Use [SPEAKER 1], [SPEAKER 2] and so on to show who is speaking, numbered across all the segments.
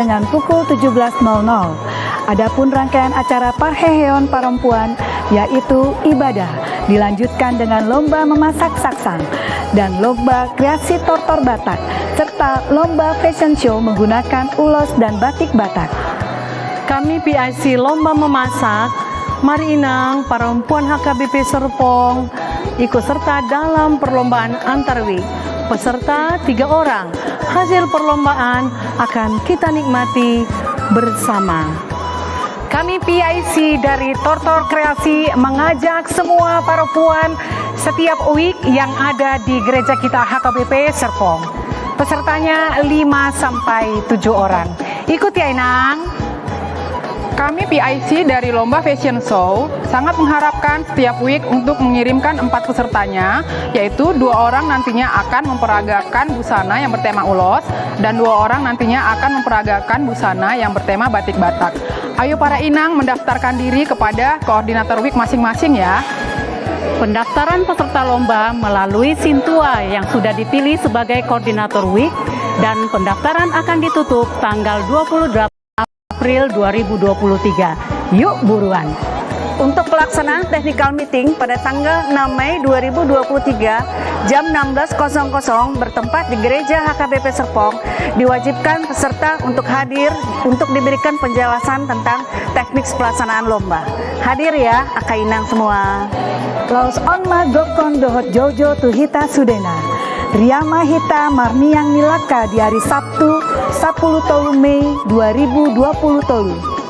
[SPEAKER 1] dengan pukul 17.00. Adapun rangkaian acara Parheheon Perempuan yaitu ibadah dilanjutkan dengan lomba memasak saksang dan lomba kreasi tortor Batak serta lomba fashion show menggunakan ulos dan batik Batak.
[SPEAKER 2] Kami PIC Lomba Memasak, Mari Inang, Perempuan HKBP Serpong, ikut serta dalam perlombaan antarwik. Peserta 3 orang. Hasil perlombaan akan kita nikmati bersama.
[SPEAKER 3] Kami PIC dari Tortor Kreasi mengajak semua perempuan setiap week yang ada di gereja kita HKBP Serpong. Pesertanya 5-7 orang. Ikut ya Inang.
[SPEAKER 4] Kami PIC dari Lomba Fashion Show sangat mengharapkan setiap week untuk mengirimkan 4 pesertanya, yaitu 2 orang nantinya akan memperagakan busana yang bertema ulos dan 2 orang nantinya akan memperagakan busana yang bertema batik Batak. Ayo para inang mendaftarkan diri kepada koordinator week masing-masing ya.
[SPEAKER 2] Pendaftaran peserta lomba melalui Sintua yang sudah dipilih sebagai koordinator week dan pendaftaran akan ditutup tanggal 28 April 2023. Yuk buruan.
[SPEAKER 3] Untuk pelaksanaan technical meeting pada tanggal 6 Mei 2023 jam 16.00 bertempat di Gereja HKBP Serpong, diwajibkan peserta untuk hadir untuk diberikan penjelasan tentang teknik pelaksanaan lomba. Hadir ya, Aka Inang semua.
[SPEAKER 1] Laos onma gokon dohot jojo tuhita sudena. Riyama Hita Marniang Nilaka di hari Sabtu 10 Mei 2020.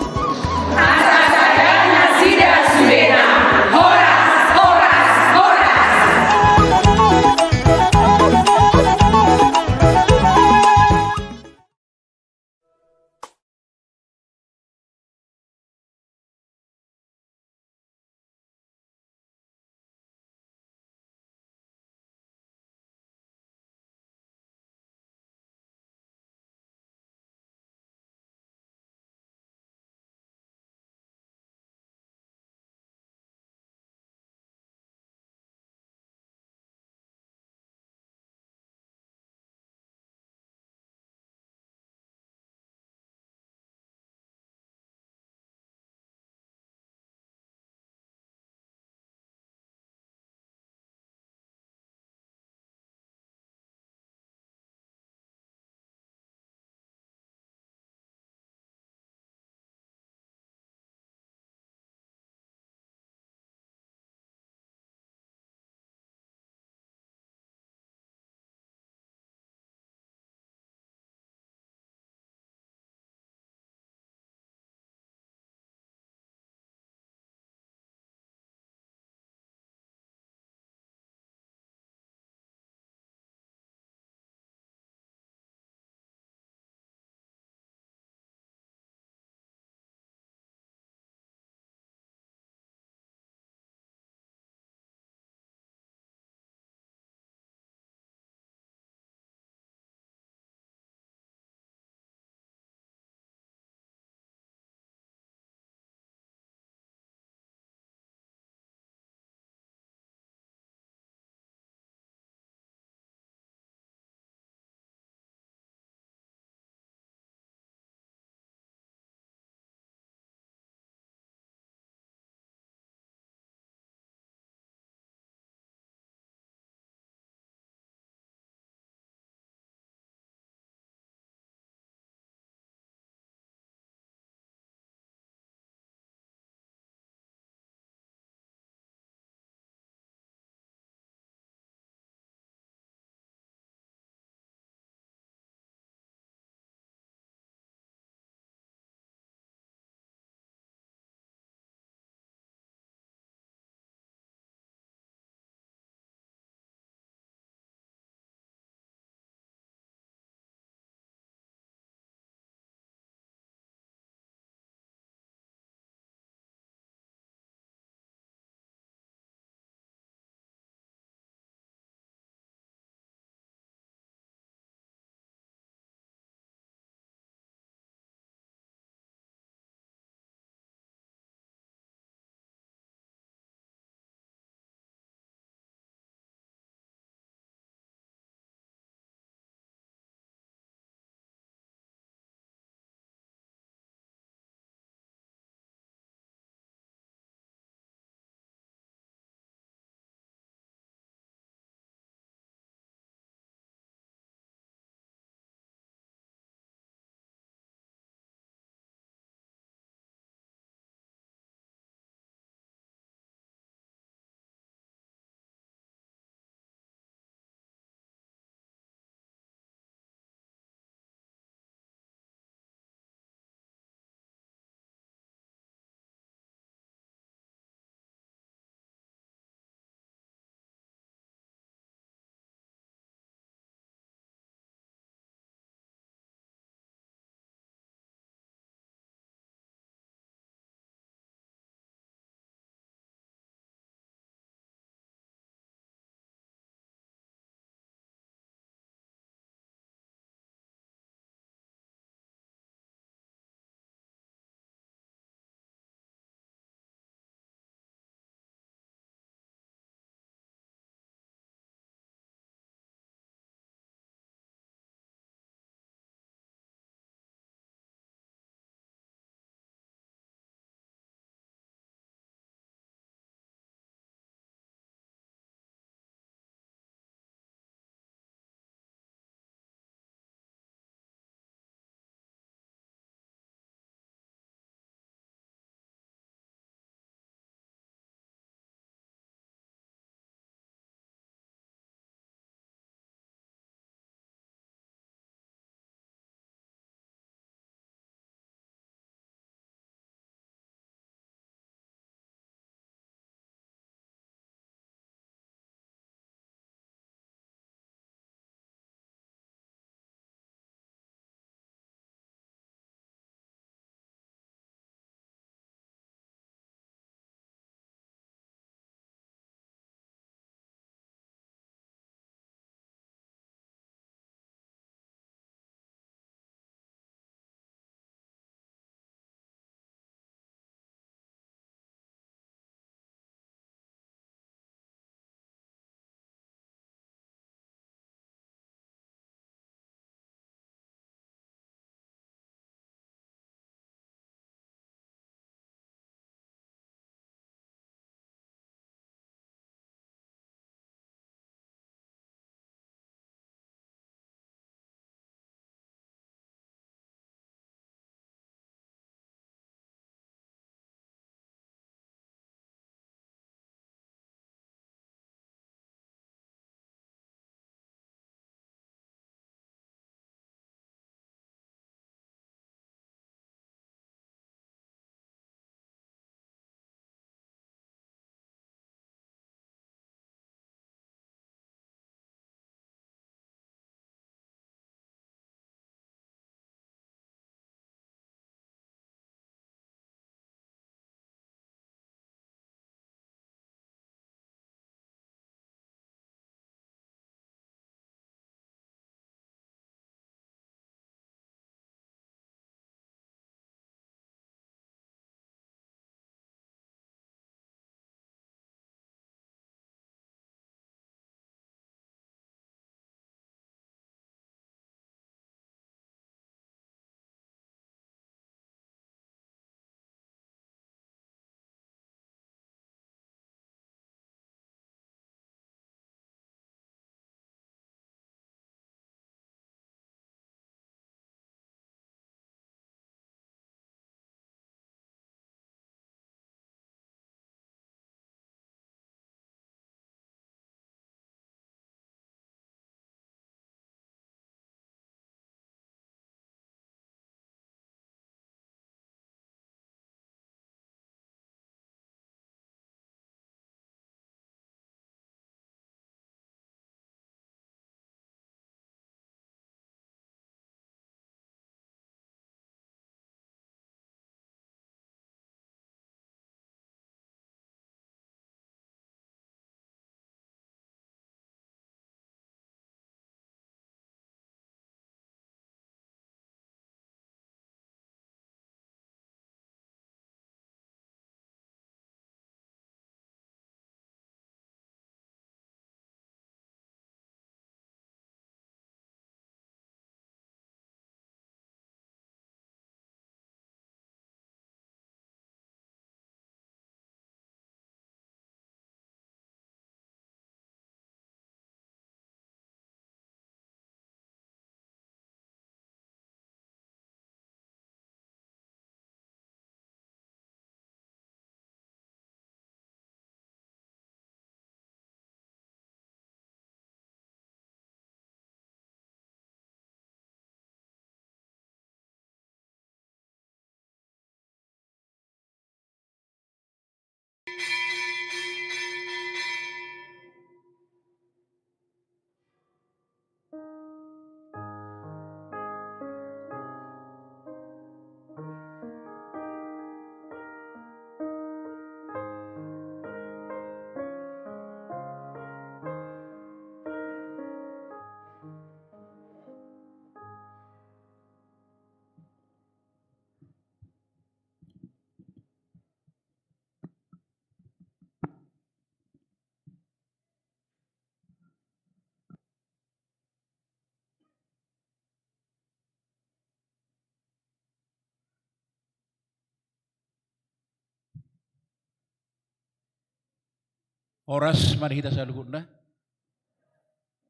[SPEAKER 5] Oras marihita sa luhut na.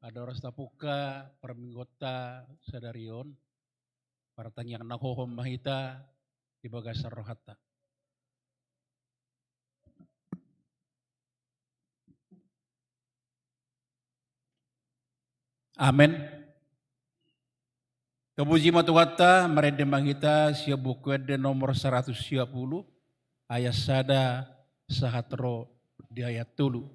[SPEAKER 5] Ada oras tapuka, perminggota sadarion. Partang yang nahohom mahita, ibaga sarrohata. Amin. Kepuji matuwata merede manghita sia buku ede nomor 110 ayat sada sahatro di ayat tulu.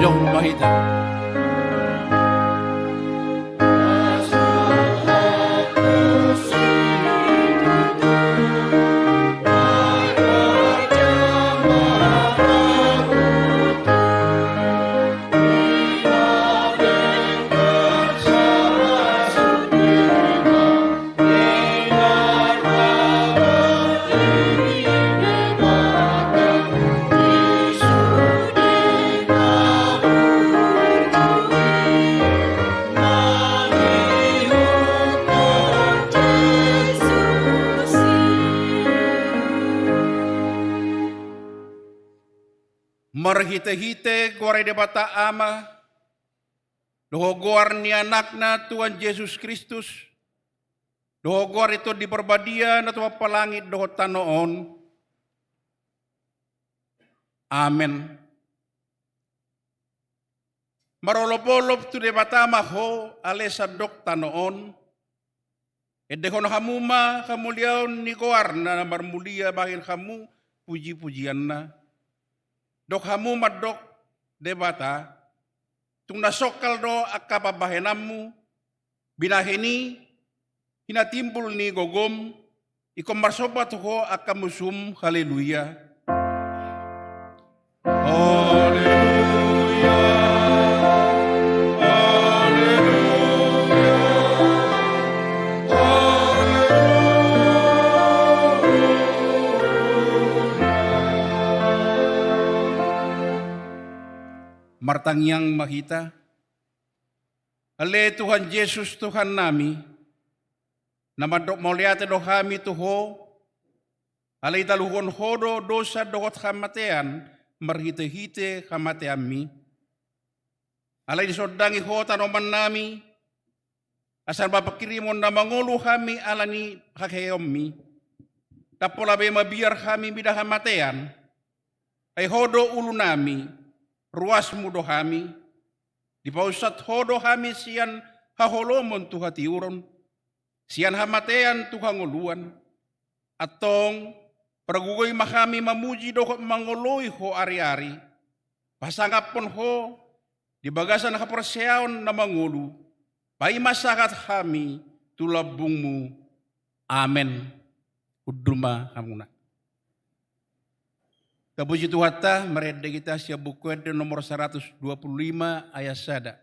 [SPEAKER 5] Jong mahita. Marhite-hite gore de bata ama, dohogor ni anakna Tuhan Yesus Kristus, dohogor itu diperbadia na tuwa palangit doho tanoon. Amen. Marolop-olop tu de bata maho alesa dok tanoon, edehon hamuma kamuliaon ni goar na marmulia bahin kamu puji-pujian na. Dok hamu madok debata, tung nasokal do akapabahenamu, binahini, hinatimbul ni gogom, ikomarsobat ho akamusum, haleluya. Haleluya, Martang yang mahita, ale Tuhan Yesus Tuhan nami, nama dok moliate do kami tuho, ale taluhon hodo dosa dogot kamatean, marhite-hite kamateami, ale disodangi ho tanoman nami, asal bapakirimon na mangulu kami alani hakeyomi, tapolabe mabiar kami bidah kamatean, ay hodo ulu nami, ruas mudo kami, di pausat hodo kami sian haholomon tu hatiuron, sian hamatean tu hanguluan, atong pragugoy makami mamuji do mangoloy ho ari-ari, pasangapon ho, di bagasan kaperseaon na mangulu, pai masyarakat kami tulabungmu. Amen. Uduma hamuna. Kapuji Tuhan, mereda kita siap buku nomor 125 ayat sada.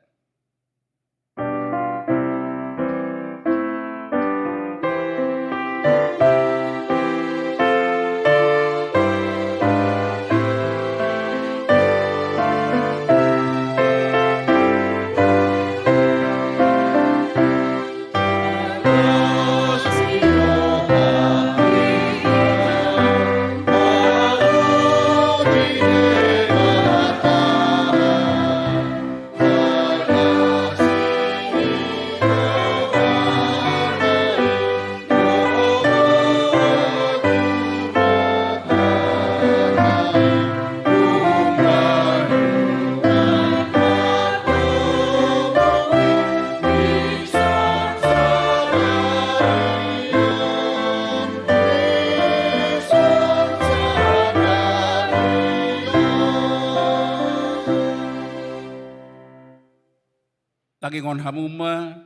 [SPEAKER 5] Lagi ngon hamuma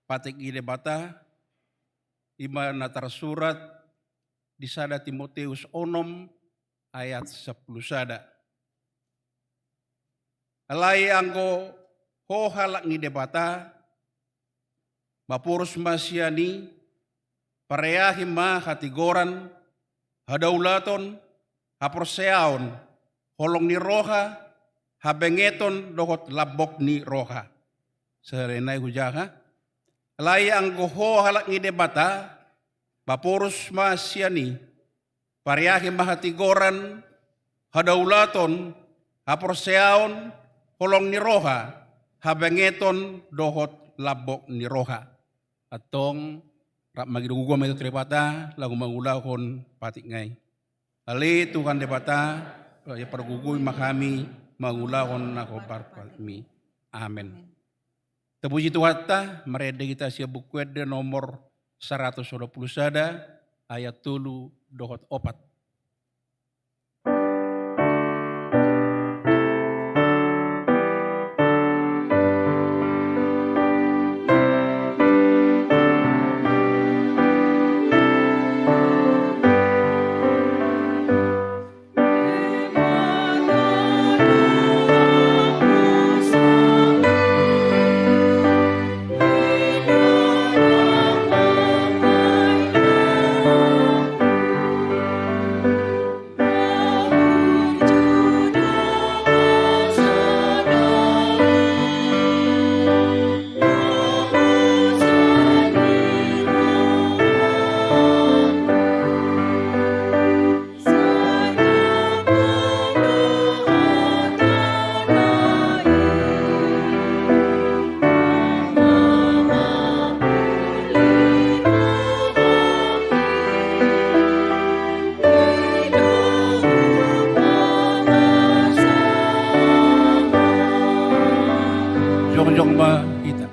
[SPEAKER 5] patik ide bata ima natar surat di sada Timoteus onom ayat 10 sada. Alai anggo ho halak ngide bata bapurus masyani pareahim ma hatigoran hadaulaton haporseaon holong ni roha habengeton dohot labok ni roha. Serenai hujaha, alai anggo ho halak ngide bata, bapurus masyani, pariahi mahatigoran, hadaulaton, haporseaon, holong niroha, habengeton dohot labok niroha. Atong rap magidugugwa may tripata, lagu mangulahon patik ngay. Ali Tuhan debata, ya perguguy makami, mangulahon na kobar palmi. Amen. Terpuji Tuhan, mereda kita siap buku nomor 120 sada ayat 3 dohot 4. Jong ba kita.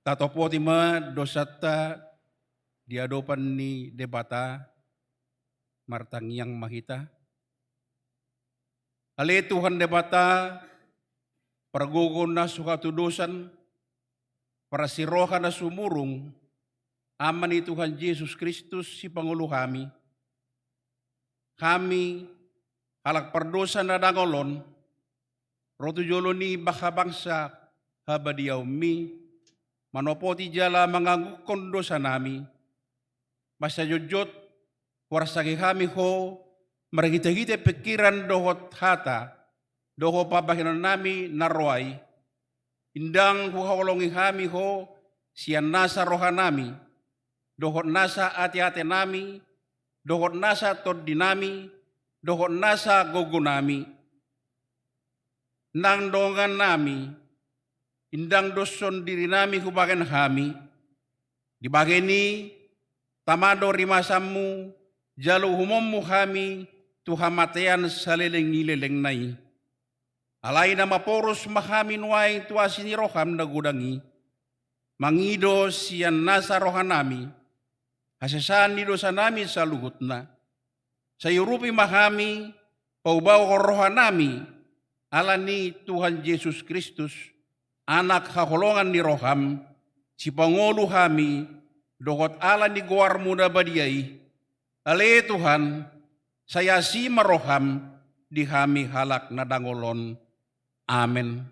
[SPEAKER 5] Tatopo tima dosata diadopan ni debata martangiang mahita. Ali Tuhan debata pergugon na sukatu dosan para siroha na sumurung aman ni Tuhan Yesus Kristus si Pangulo kami. Kami halak perdosa na dangolon rotu jolo ni baka bangsa habadiaw mi manopoti jala mangangukon dosa nami, masa jujut, warsagi kami ho, marigite-gite pikiran dohot hata, doho pabahinan nami narway, indang huhawalongi kami ho, siyan nasa rohanami, dohot nasa ati-ati nami, dohot nasa todinami, dohot nasa gogonami, nang dongan nami, indang doson diri nami hubagan kami, di bageni tamado rimasammu, jalu humommu kami, tuhamatean saleleng-ileleng nai. Alay na maporos mahami nuay tuasini roham na gudangi, mangido siyan nasa rohanami, hasasaan ni dosa nami sa luhut na. Sa yurupi mahami, paubaw ko rohanami, ala ni Tuhan Yesus Kristus, anak haholongan ni roham, si Pangulo kami, dokot ala ni guar muda badiyay, ale Tuhan, saya si maroham, di kami halak na dangolon. Amen.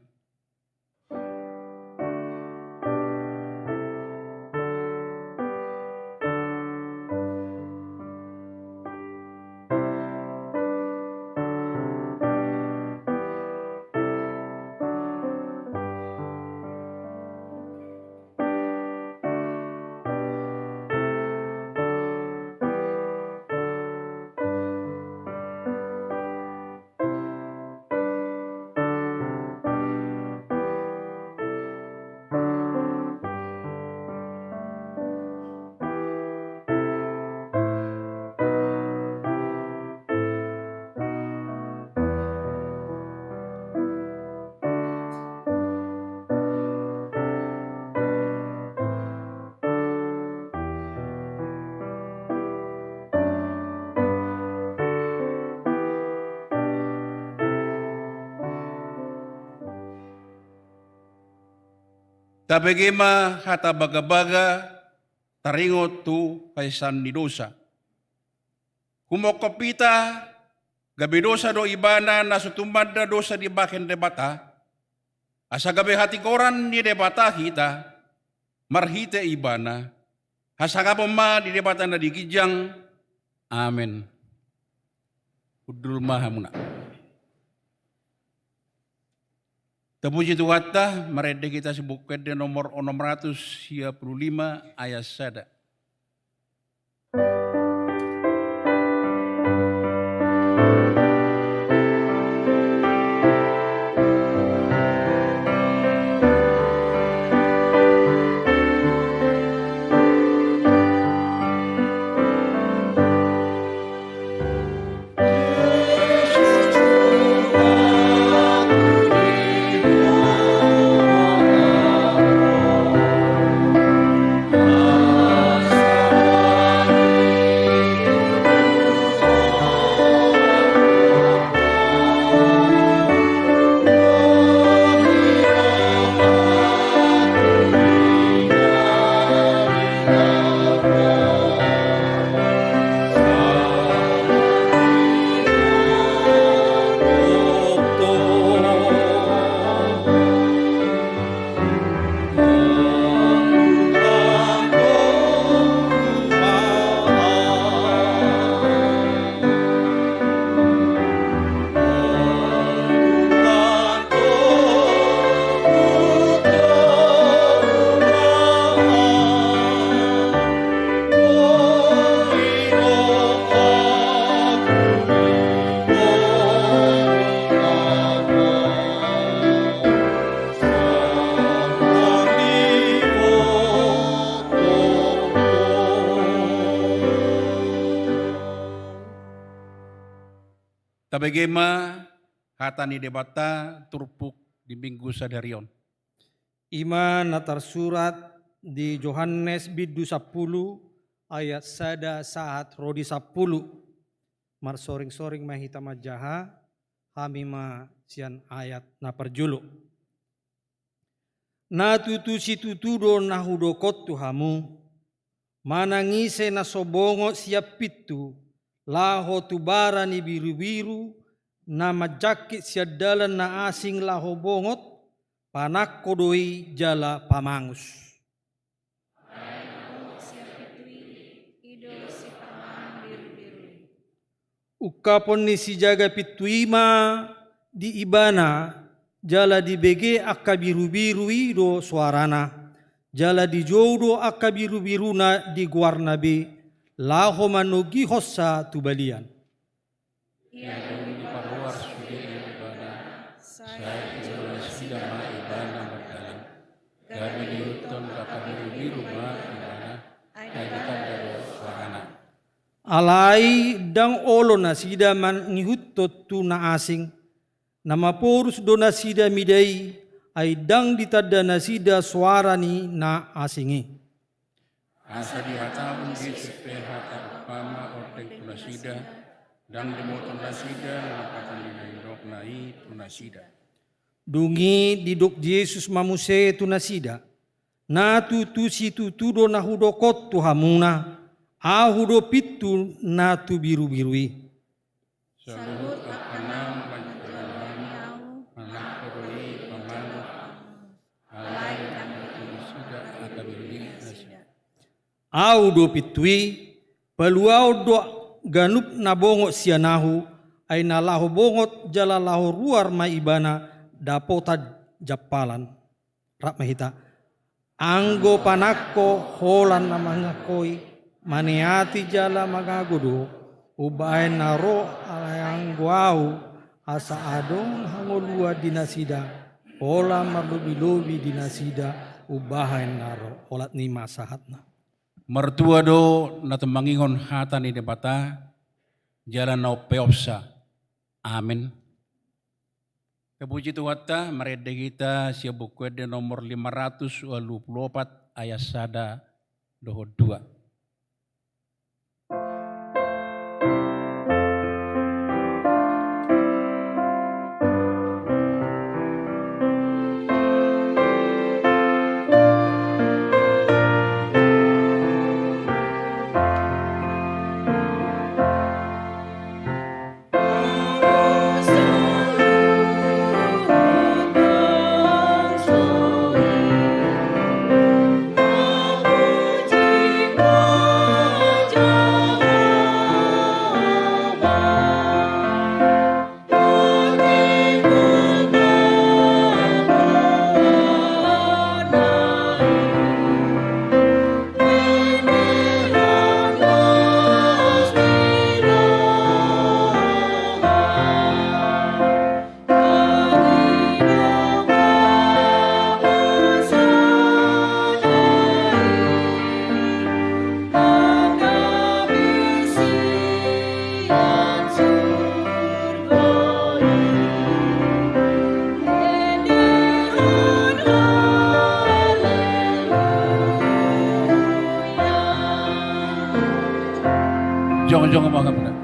[SPEAKER 5] Tabegema hata baga-baga taringot tu kaysan ni dosa. Kumokopita gabi dosa do ibana na sutumad na dosa di baken debata. Asa gabi hati koran ni debata kita marhite ibana. Hasa kapoma di debata na digijang. Amen. Udul mahamuna. Terpuji Tuhan ta, merede kita sebutkan di nomor 655 ayat 1. Tabegema hatani debata turpuk di minggu sadarion.
[SPEAKER 6] Iman natar surat di Yohanes bidu 10 ayat sada saat rodi 10. Mar soring-soring mahita majaha kami ma sian ayat na perjulu. Na tutu si tutudo na hudokot tuhamu manangise na sobongo siap pitu laho tubara ni biru-biru na majakit siadalan na asing laho bongot panak kodoi jala pamangus.
[SPEAKER 7] Ido
[SPEAKER 6] ukapon ni si jaga pituima di ibana, jala di bege akka biru-biru do suarana, jala di jodo akka biru-biruna di guarnabe, laho manugi hossa tubalian.
[SPEAKER 5] Ia dong di paruar sudah ibana, saya jual sida ma ibana berdalam. Kami diuton kakak biru-biru ma ibana, kaitan dari suarana.
[SPEAKER 6] Alai dang olo na sida man ngihutot tu na asing, nama porus do na sida midai, ay dang ditada na sida suara ni na asingi.
[SPEAKER 5] Asa dihatapun Yesus pehata upama ordeng tunasida, dan dimotong nasida napatan dinaindok nai tunasida.
[SPEAKER 6] Dungi didok Yesus mamuse tu na sida, na tu si tudo na hudokot tu hamuna, ahudo pitu na tu biru-birui.
[SPEAKER 5] Salut akanam panjalan anak koroi pamanu alai dan tunasida akan berdiri nasida.
[SPEAKER 6] Au do pitui, peluau do ganup na bongot sianahu, ay nalaho bongot jala laho ruar maibana, dapota japalan. Rak mahita, anggo panakko holan na mangakoi, maniati jala magagudo, ubahin naro alayang guau, asa adong hangolua dinasida, hola marlubi-lubi dinasida, ubahin naro, holat ni masahatna.
[SPEAKER 5] Mertua do na temangingon hata ni debata jalan no peopsa. Amin. Kepuji Tuhan merede kita siap bukuede nomor 524 ayat sada doho 2. Jangan bangga benar.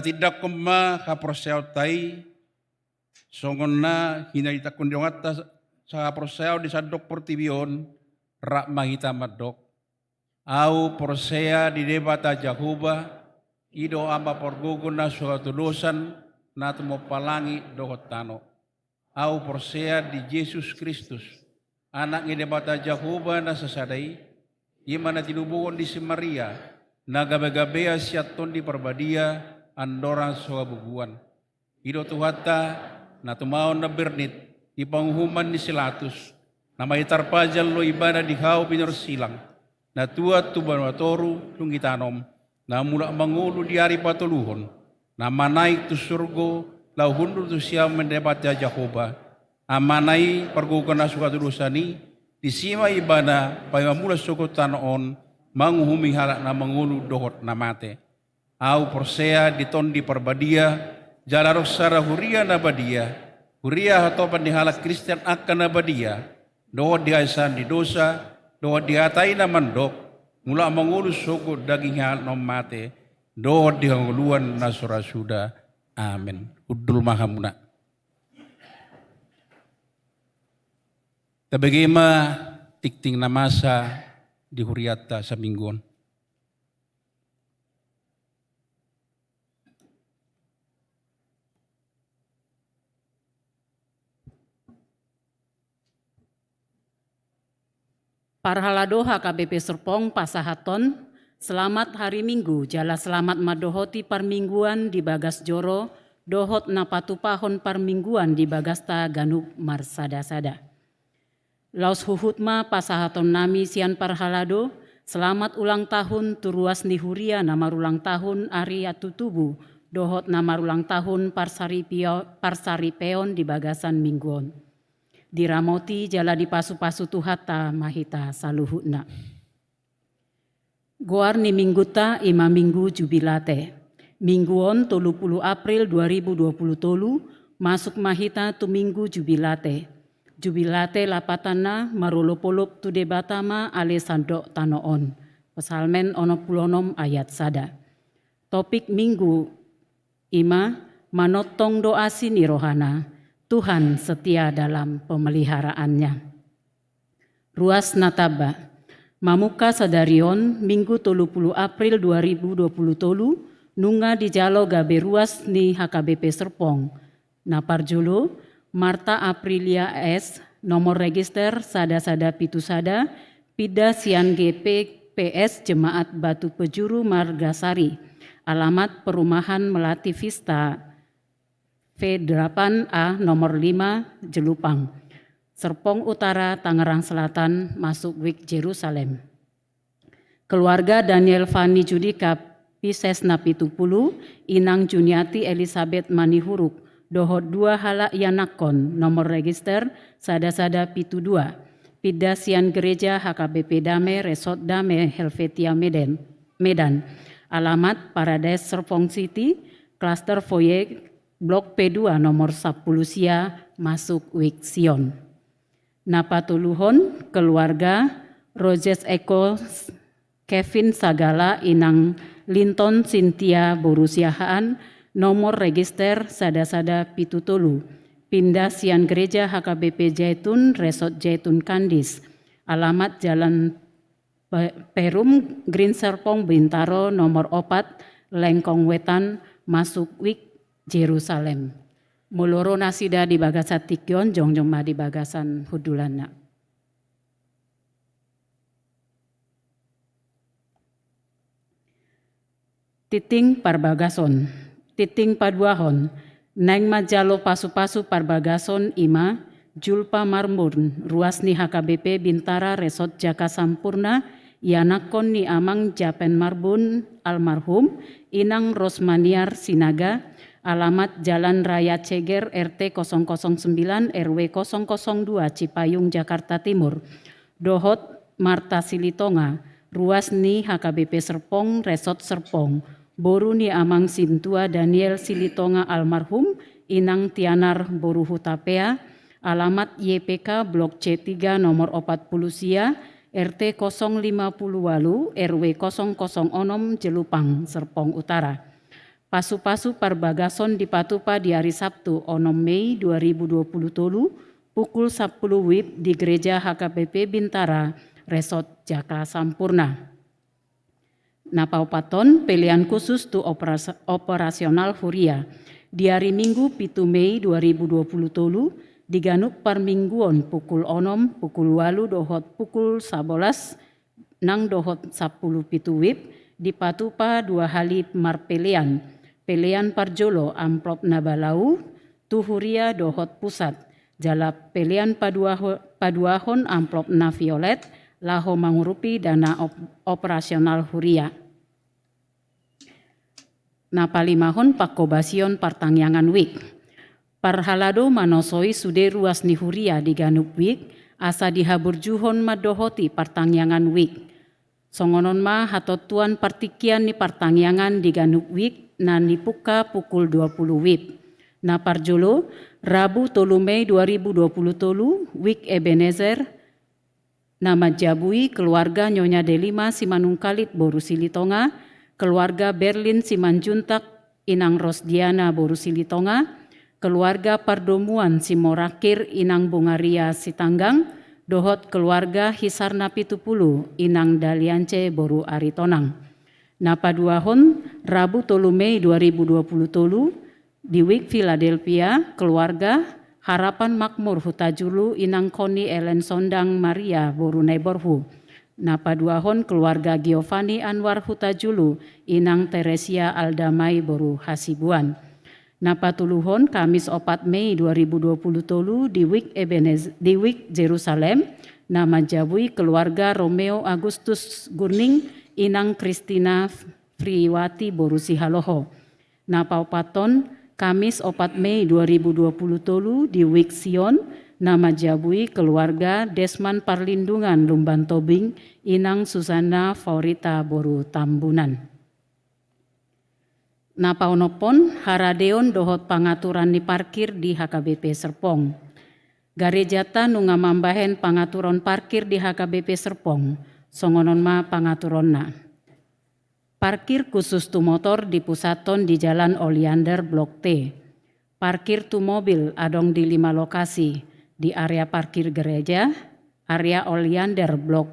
[SPEAKER 5] Tidak kema kaproseo tai songonna hina ita kundiongata sa kaproseo di sadok portibion rak mahita madok au prosea di debata jahuba ido ama porgugun na suatu dosan na tumo palangi dohotano au prosea di Yesus Kristus anak ni debata jahuba na sasadai imana tinubuon di si Maria na gabe-gabea siaton di perbadia andora soa bubuan. Ido tuhata na tumaon na bernit ipanghuman ni silatus na maitarpajal lo ibana di hao pinor silang na tuat tubanwatoru tungitanom na mula mangulu di hari patuluhon, na manai tu surgo, lau hundur tu siam mendebat ya Jehovah, amanai pergukan na suka dosani, disima ibana, paya mula suku tanoon, manguhumi halak na mangulu dohot na mate. Au persea diton di perbadia, jalarok sara huria na badia, huria hatopan di halak Kristen akan na badia, dohot dihaisan di dosa, dohot dihatai na mandok, mula mengurus suku daging hal nom mate, dohot dihanguluan na surasuda. Amin. Udul mahamuna. Tabagema tikting na masa di huriata sa mingguan.
[SPEAKER 2] Parhalado HKBP Serpong Pasahaton, selamat hari Minggu, jala selamat madohoti parmingguan di Bagas Joro, dohot napatupahon parmingguan di Bagasta Ganup Marsada-sada. Laus huhutma Pasahaton nami sian parhalado, selamat ulang tahun turuas nihuria namarulang tahun Ari Atutubu, dohot namarulang tahun Parsaripeon di Bagasan Mingguon. Diramoti jala di pasu-pasu tuhata mahita saluhutna. Goar ni mingguta ima minggu jubilate. Mingguon 30 April 2020 tolu masuk mahita tu minggu jubilate. Jubilate lapatana marolopolop tu debatama ale sandok tanoon. Pesalmen ono pulonom ayat sada. Topik minggu ima manotong doa sini rohana. Tuhan setia dalam pemeliharaannya. Ruas Nataba, Mamuka Sadarion, Minggu 30 April 2020 tolu, nunga di jalo gabe ruas ni HKBP Serpong. Naparjolo, Marta Aprilia S, nomor register sada-sada pitusada, Pida Sian GP PS Jemaat Batu Pejuru Margasari, alamat Perumahan Melati Vista, V8A nomor 5 Jelupang, Serpong Utara, Tangerang Selatan, masuk Wik Jerusalem. Keluarga Daniel Fani Judika Pises Napitupulu, Inang Juniati Elizabeth Manihuruk, dohot 2 halak yanakon, nomor register sada-sada pitu 2, Pida Sian Gereja HKBP Dame Resort Dame Helvetia Medan, alamat Paradise Serpong City, Klaster Foyer Blok P2 nomor 10 Sia, masuk Wik Sion. Napatuluhon keluarga Rojes Eko Kevin Sagala Inang Linton Cynthia Borusiahaan, nomor register sada-sada pitutolu, Pindah Sian Gereja HKBP Jaitun Resort Jaitun Kandis, alamat Jalan Perum Green Serpong Bintaro nomor 4 Lengkong Wetan, masuk Wik Jerusalem. Muloro nasida di Bagasat Tikyon, jongjoma di Bagasan Hudulana. Titing Parbagason, Titing Paduahon, Neng Majalo Pasu-Pasu Parbagason Ima, Julpa Marmurn, Ruasni HKBP Bintara Resort Jaka Sampurna, Yanakon ni Amang Japen Marbun almarhum, Inang Rosmaniar Sinaga, alamat Jalan Raya Ceger RT 009 RW 002 Cipayung Jakarta Timur, dohot Marta Silitonga, ruas ni HKBP Serpong Resort Serpong, boru ni Amang Sintua Daniel Silitonga almarhum, Inang Tianar Boru Hutapea, alamat YPK Blok C3 nomor 40 Sia RT 050 Walu RW 006 Jelupang Serpong Utara. Pasu-pasu Parbagason di Patupa di hari Sabtu 6 Mei 2020 tolu pukul 10 WIB di Gereja HKBP Bintara Resort Jaka Sampurna. Napaupaton pilihan khusus tu operasional Huria di hari Minggu 7 Mei 2020 tolu di Ganup Parmingguon pukul 6 pukul 8 dohot pukul 11 nang dohot 10 pitu WIB di Patupa 2 hali marpelian. Pelian Parjolo amplop nabalau, tuhuria dohot pusat, jala pelian paduahon amplop na violet, laho mangurupi dana operasional Huria. Napalimahon pakobasion partangyangan wik. Parhalado manosoi sude ruas nihuria di ganup wik, asa dihabur juhon madohoti partangyangan wik. Songonon ma hatotuan partikian ni partangyangan di ganup wik na nipuka pukul 20 wib. Na parjolo, Rabu 3 Mei 2020 wik Ebenezer, nama Jabui keluarga Nyonya Delima Simanungkalit Boru Silitonga, keluarga Berlin Simanjuntak Inang Rosdiana Boru Silitonga, keluarga Pardomuan Simorakir Inang Bungaria Sitanggang, dohot keluarga Hisarna Pitupulu Inang Daliance Boru Aritonang. Napaduahon Rabu 3 Mei 2020 di wik Philadelphia, keluarga Harapan Makmur Hutajulu Inang Koni Ellen Sondang Maria Boru Neighborhu. Napaduahon keluarga Giovanni Anwar Hutajulu Inang Teresia Aldamai Boru Hasibuan. Napatuluhon Kamis 4 Mei 2020 di wik Jerusalem, nama Jabui keluarga Romeo Agustus Gurning Inang Kristina Friwati Boru Sihaloho. Napaupaton Kamis 4 Mei 2020 di wik Sion, nama Jabui keluarga Desman Parlindungan Lumban Tobing Inang Susana Faurita Boru Tambunan. Napaunopon haradeon dohot pangaturan ni parkir di HKBP Serpong. Garejata nungamambahen pangaturon parkir di HKBP Serpong, songonon ma pangaturonna. Parkir khusus tu motor di pusaton di Jalan Oleander Blok T. Parkir tu mobil adong di 5 lokasi, di area parkir gereja, area Oleander Blok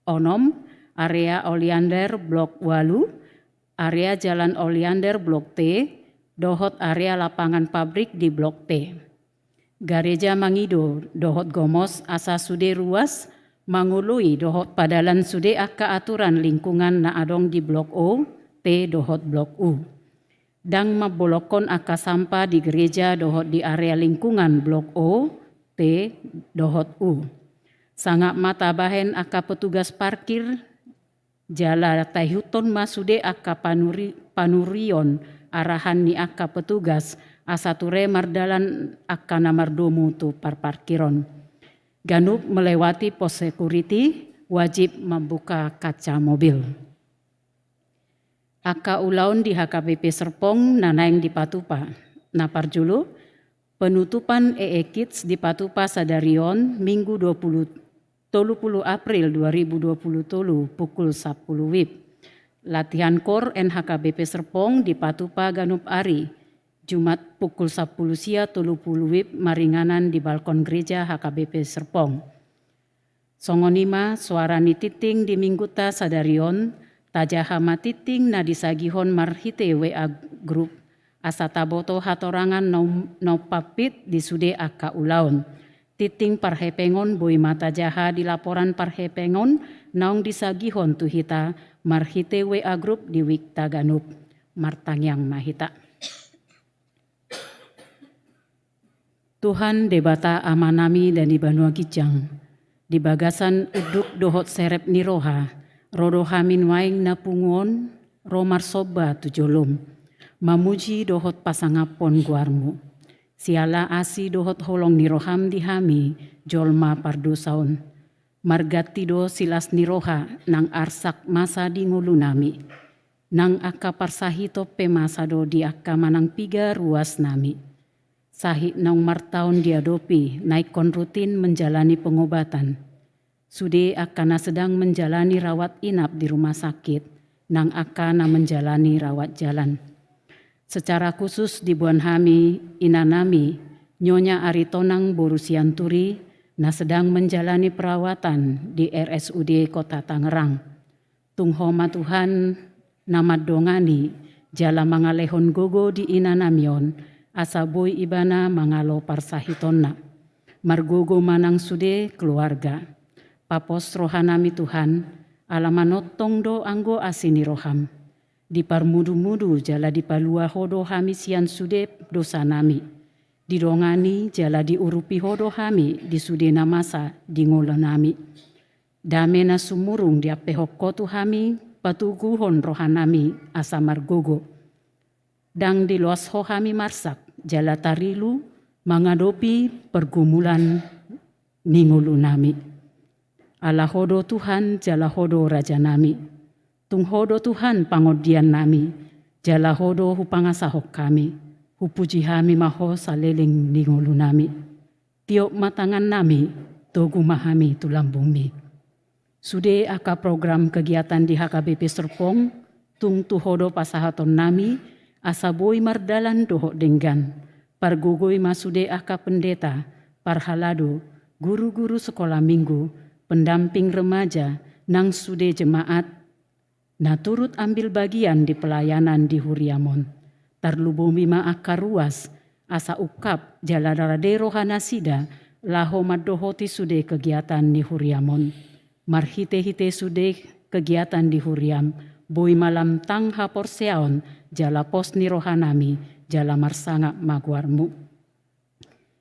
[SPEAKER 2] Onom, area Oleander Blok Walu, area Jalan Oleander Blok T, dohot area lapangan pabrik di Blok T. Gareja Mangido dohot gomos asa sude ruas, mangului dohot padalan sude akka aturan lingkungan na adong di Blok O, T dohot Blok U. Dang mabolokon akka sampah di gereja dohot di area lingkungan Blok O, T dohot U. Sangak matabahen akka petugas parkir jala tayhuton masude akka panurion arahan ni akka petugas asature mardalan akka namardomu tu parkiron. Ganup melewati pos security wajib membuka kaca mobil. Aka ulaun di HKBP Serpong nanaing di Patupa. Naparjulu penutupan Kids di Patupa Sadarion Minggu 30 April 2020 pukul 10 WIB. Latihan kor NHKBP Serpong di Patupa Ganup Ari. Jumat pukul 10 sia 30 WIB maringanan di balkon gereja HKBP Serpong. Songonima suara ni titing di Mingguta Sadarion, tajahama titing na disagihon marhite WA Group, asa taboto hatorangan no papit di sude akka ulaon. Titing parhepengon boy mata jaha di laporan parhepengon naong disagihon tuhita marhite WA Group di wik Taganup, martangyang mahita. Tuhan debata amanami dan di Banua Kijang, di bagasan uduk dohot serep niroha, rodo hamin waing napungon, romar soba tujolom, mamuji dohot pasangapon guarmu, siala asi dohot holong niroham dihami, jolma pardosaon, margatido silas niroha nang arsak masa di ngulunami, nang akka parsahito pemasado di akka manang piga ruas nami. Sahit naung martaun diadopi naikon rutin menjalani pengobatan. Sude akana sedang menjalani rawat inap di rumah sakit, nang akana menjalani rawat jalan. Secara khusus di Buan Hami, Inanami, Nyonya Aritonang Boru Sianturi, na sedang menjalani perawatan di RSUD Kota Tangerang. Tunghoma Tuhan nama dongani, jala mangalehon gogo di Inanamion, asaboy ibana mangalo parsahitonna. Margogo manang sude keluarga. Papos rohanami Tuhan, alamanotong do anggo asini roham. Di parmudu-mudu jala di palua hodo hami sian sude dosa nami. Didongani jala diurupi hodo hami di sude namasa di ngolonami. Dame na sumurung di apehok kotu hami patuguhon rohanami asa margogo. dang di luas hohami marsak jala tarilu menghadapi pergumulan ningulu nami. Ala hodo Tuhan jala hodo raja nami. Tung hodo Tuhan pangodian nami, jala hodo hupangasahok kami. Hupuji hami maho saleling ningulu nami. Tiok matangan nami, togu mahami tulang bumi. Sude aka program kegiatan di HKBP Serpong, tung tuhodo pasahaton nami, asaboi mardalan dohok denggan, pargugoi masude aka pendeta, parhalado, guru-guru sekolah minggu, pendamping remaja, nang sude jemaat, na turut ambil bagian di pelayanan di Huriamon. Tarlubumi ma aka ruas, asa ukap jaladara rohana sida, laho madohoti sude kegiatan di Huriamon. Marhite-hite sude kegiatan di Huriam, boi malam tang hapor seaon, jala pos ni rohanami, jala marsanga maguarmu.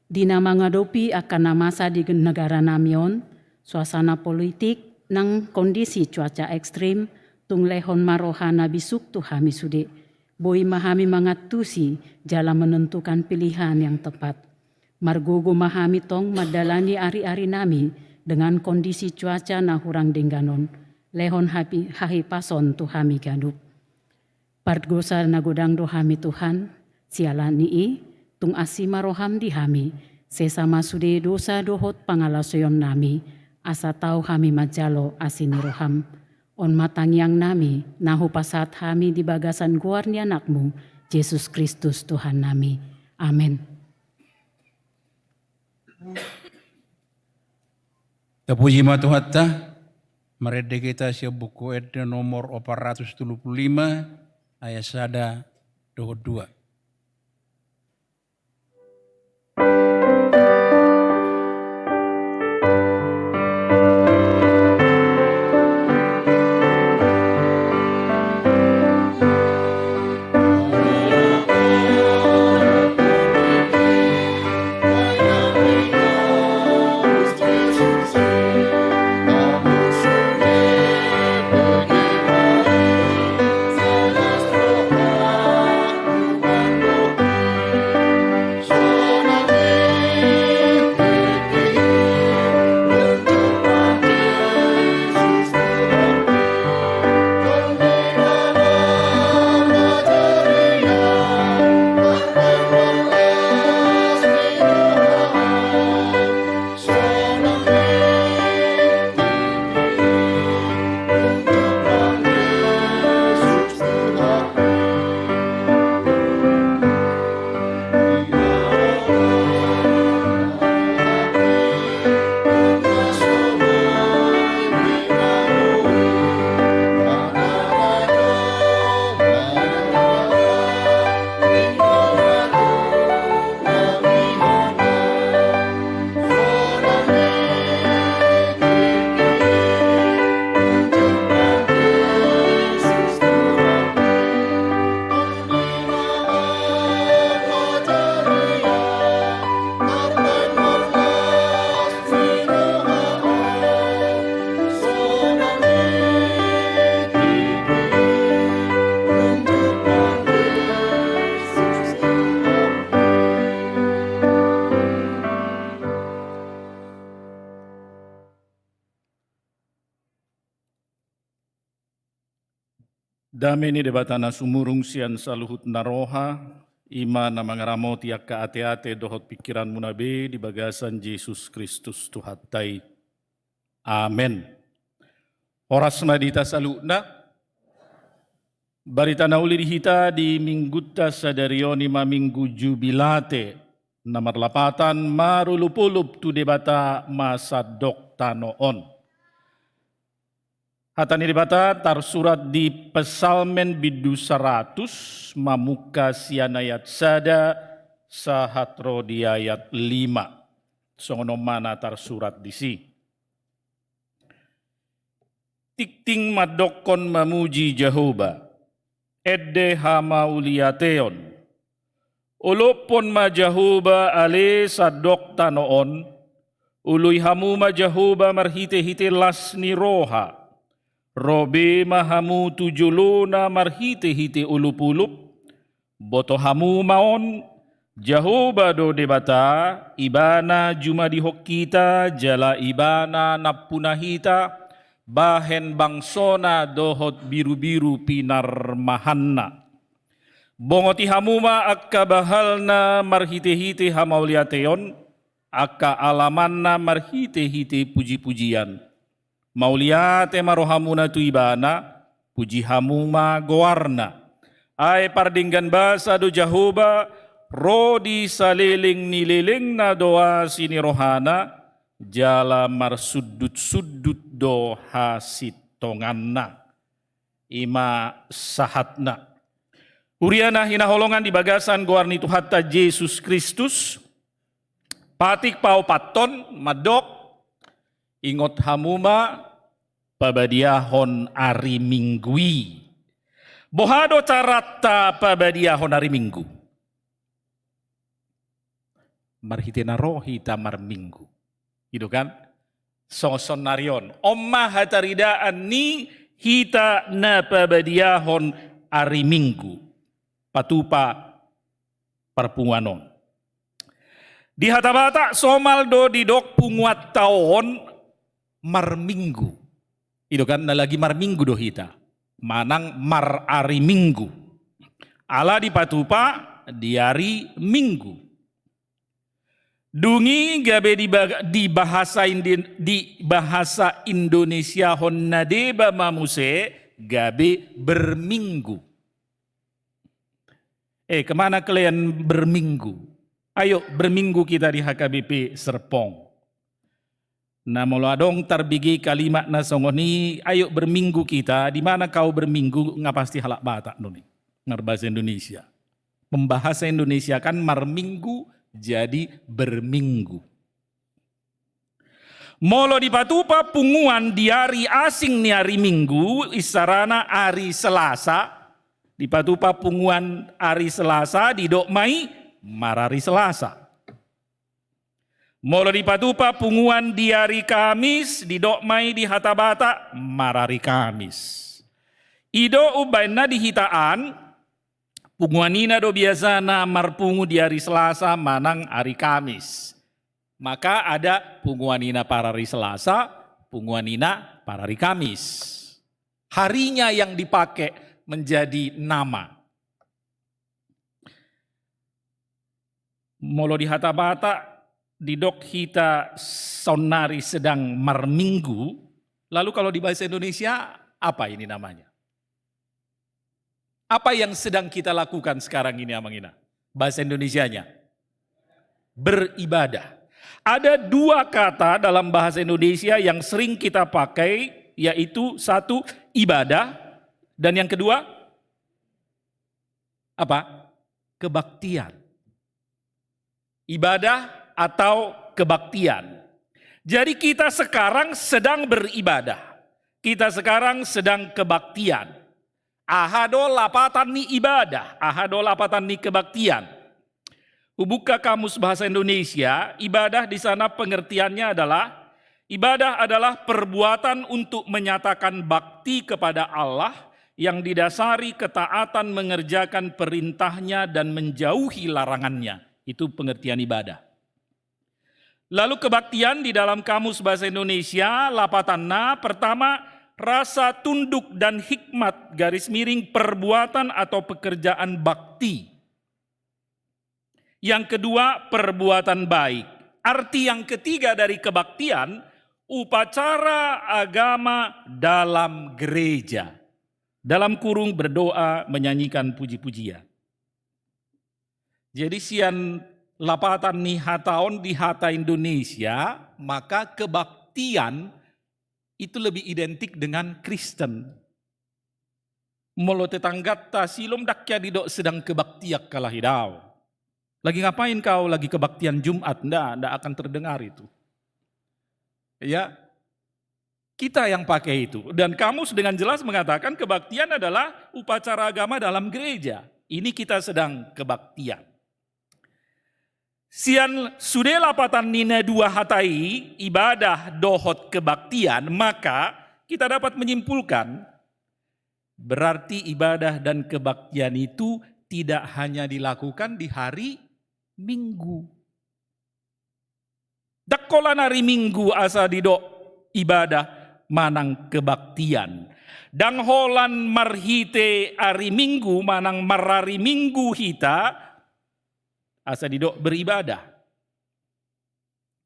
[SPEAKER 2] Dina mangadopi akan masa di negara namion, suasana politik nang kondisi cuaca ekstrim, tung lehon marohana bisuk tuhami sude, boi mahami mangatusi, jala menentukan pilihan yang tepat. Margogo mahami tong madalani ari-ari nami, dengan kondisi cuaca na hurang dengganon, lehon hahi pason tuhami gadup. Partgosa nagodang dohami Tuhan, sialani i, tung asima roham dihami, sesama sude dosa dohot pangalasoyon nami, asa tau hami majalo asini roham. On matang yang nami, nahu pasat hami di bagasan guarni anakmu, Yesus Kristus Tuhan nami. Amin.
[SPEAKER 5] Terpuji ma Tuhan ta, merede kita sia buku ed nomor 475 ayat 1-2.
[SPEAKER 7] Dame ni debatana sumurung sian saluhut naroha, ima na mangaramoti akka ate-ate dohot pikiran munabe di bagasan Yesus Kristus Tuhatai. Amen. Horas madita saluna, barita nauli dihita di mingguta sadarioni ma minggu jubilate, namar lapatan marulupulup tu debata masa doktanoon. Hatani dibata tarsurat di Pesalmen bidu 100 mamuka sian ayat sada sahatro di ayat 5. Songono mana tarsurat di si. Tikting madokon mamuji Jehovah. Edde hama uliateon. Ulopon ma Jehovah ale sadok tanoon. Ului hamu ma Jehovah marhite-hite lasni roha. Robe mahamu tujulona marhite-hite ulup-ulup, boto hamu maon Jahoba do debata ibana juma di hokita jala ibana napunahita bahen bangsona dohot biru-biru pinar mahanna. Bongoti hamuma akka bahalna marhite-hite hamauliateon akka alamanna marhite-hite puji-pujian. Mauliate marohamuna tu ibana puji hamuma goarna. Ay pardinggan basa do Jahoba Rodi saliling nililing na doa sini rohana jala marsudut-sudut doha sitonganna ima sahatna. Uriana hinaholongan di bagasan goarni Tuhatta Yesus Kristus patik pau paton madok ingot hamuma pabadiahon ari minggui. Bohado carata pabadiahon ari minggu. Marhitina rohi tamar minggu. Gitu kan? Soson narion. Omma hataridaan ni hita na pabadiahon ari minggu. Patupa perpunganon. Di hatabata somaldo di dok punguat taon mar minggu. Itu kan lagi mar minggu do hita. Manang mar ari minggu. Ala di patupa di hari minggu. Dungi gabe di bahasa Indonesia honnadeba mamuse gabe berminggu. Kemana kalian berminggu? Ayo berminggu kita di HKBP Serpong. Nah moladong tarbigi kalimat nasongoni, ayo berminggu kita. Di mana kau berminggu? Nggak pasti halak batak nuni. Bahasa Indonesia. Membahasa Indonesia kan marminggu jadi berminggu. Molo di patupa punguan di hari asing ni hari minggu, isarana hari Selasa. Di patupa punguan hari Selasa di dokmai marari Selasa. Molo di patupa punguan di hari Kamis di dokmai di hatabata marari Kamis. Ido ubaina di hitaan punguanina do biasana marpungu di hari Selasa manang hari Kamis. Maka ada punguanina para hari Selasa, punguanina para hari Kamis. Harinya yang dipakai menjadi nama. Molo di hatabata di dok hita sonari sedang marminggu. Lalu kalau di bahasa Indonesia apa ini namanya? Apa yang sedang kita lakukan sekarang ini Amangina? Bahasa Indonesianya beribadah. Ada dua kata dalam bahasa Indonesia yang sering kita pakai, yaitu satu ibadah dan yang kedua apa? Kebaktian. Ibadah atau kebaktian. Jadi kita sekarang sedang beribadah. Kita sekarang sedang kebaktian. Ahado lapatan ni ibadah, ahado lapatan ni kebaktian. Buka kamus bahasa Indonesia, ibadah di sana pengertiannya adalah ibadah adalah perbuatan untuk menyatakan bakti kepada Allah yang didasari ketaatan mengerjakan perintahnya dan menjauhi larangannya. Itu pengertian ibadah. Lalu kebaktian di dalam kamus bahasa Indonesia, lapatanna pertama rasa tunduk dan hikmat garis miring perbuatan atau pekerjaan bakti. Yang kedua perbuatan baik. Arti yang ketiga dari kebaktian, upacara agama dalam gereja. Dalam kurung berdoa menyanyikan puji-pujian. Jadi sian lapatan ni hataon di hata Indonesia, maka kebaktian itu lebih identik dengan Kristen. Molo tetanggat ta silom dakya didok sedang kebaktiak kalah hidau. Lagi ngapain kau? Lagi kebaktian Jumat? Ndak akan terdengar itu. Ya, kita yang pakai itu. Dan kamus dengan jelas mengatakan kebaktian adalah upacara agama dalam gereja. Ini kita sedang kebaktian. Sian sudah lapatan nina dua hatai ibadah dohot kebaktian, maka kita dapat menyimpulkan berarti ibadah dan kebaktian itu tidak hanya dilakukan di hari Minggu. Dakolan hari Minggu asa didok ibadah manang kebaktian. Dang holan marhite hari Minggu manang marari Minggu hita asa didok beribadah.